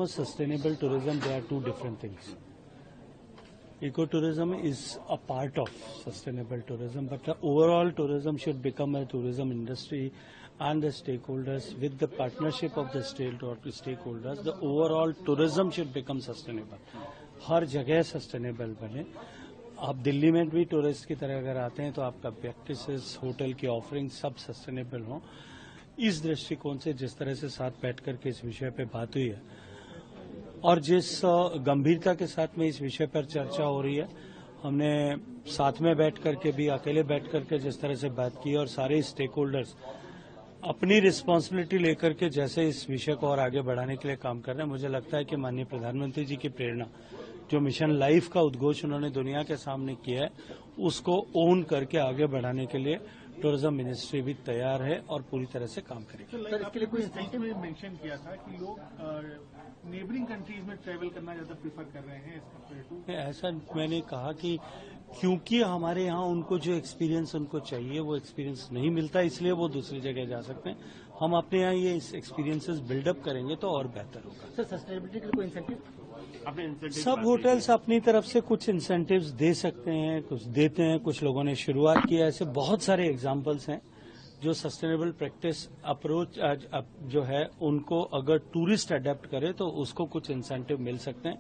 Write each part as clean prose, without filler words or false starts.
Sustainable tourism, they are two different things. Ecotourism is a part of sustainable tourism, but the overall tourism should become a tourism industry and the stakeholders, with the partnership of the stakeholders, the overall tourism should become sustainable. हर जगह sustainable बने. आप दिल्ली में भी tourist की तरह अगर आते हैं तो आपका प्रैक्टिसेस, होटल की ऑफरिंग सब सस्टेनेबल हो. इस दृष्टिकोण से जिस तरह से साथ बैठ करके इस विषय पे बात हुई है और जिस गंभीरता के साथ में इस विषय पर चर्चा हो रही है, हमने साथ में बैठ करके भी, अकेले बैठ करके जिस तरह से बात की और सारे स्टेक होल्डर्स अपनी रिस्पांसिबिलिटी लेकर के जैसे इस विषय को और आगे बढ़ाने के लिए काम कर रहे हैं, मुझे लगता है कि माननीय प्रधानमंत्री जी की प्रेरणा, जो मिशन लाइफ का उद्घोष उन्होंने दुनिया के सामने किया है, उसको ओन करके आगे बढ़ाने के लिए टूरिज्म मिनिस्ट्री भी तैयार है और पूरी तरह से काम करेगी. सर, इसके लिए कोई इंसेंटिव मेंशन किया था कि लोग नेबरिंग कंट्रीज में ट्रैवल करना ज्यादा प्रेफर कर रहे हैं. ऐसा मैंने कहा कि क्योंकि हमारे यहाँ उनको जो एक्सपीरियंस उनको चाहिए वो एक्सपीरियंस नहीं मिलता, इसलिए वो दूसरी जगह जा सकते हैं. हम अपने यहाँ ये एक्सपीरियंसेस बिल्डअप करेंगे तो और बेहतर होगा. सर, सस्टेनेबिलिटी के लिए कोई इंसेंटिव? सब होटल्स अपनी तरफ से कुछ इंसेंटिव्स दे सकते हैं, कुछ देते हैं, कुछ लोगों ने शुरुआत की है. ऐसे बहुत सारे एग्जाम्पल्स हैं जो सस्टेनेबल प्रैक्टिस अप्रोच जो है उनको अगर टूरिस्ट अडेप्ट करे तो उसको कुछ इंसेंटिव मिल सकते हैं.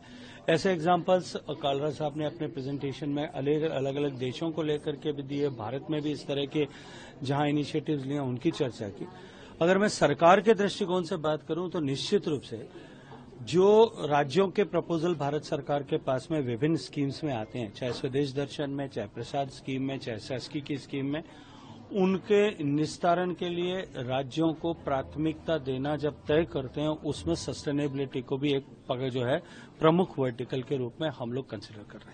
ऐसे एग्जाम्पल्स कालरा साहब ने अपने प्रेजेंटेशन में अलग अलग देशों को लेकर के भी दिए, भारत में भी इस तरह के जहां इनिशिएटिव्स लिए उनकी चर्चा की. अगर मैं सरकार के दृष्टिकोण से बात करूं तो निश्चित रूप से जो राज्यों के प्रपोजल भारत सरकार के पास में विभिन्न स्कीम्स में आते हैं, चाहे स्वदेश दर्शन में, चाहे प्रसाद स्कीम में, चाहे शासकी की स्कीम में, उनके निस्तारण के लिए राज्यों को प्राथमिकता देना जब तय करते हैं, उसमें सस्टेनेबिलिटी को भी एक जो है प्रमुख वर्टिकल के रूप में हम लोग कंसिडर कर रहे हैं.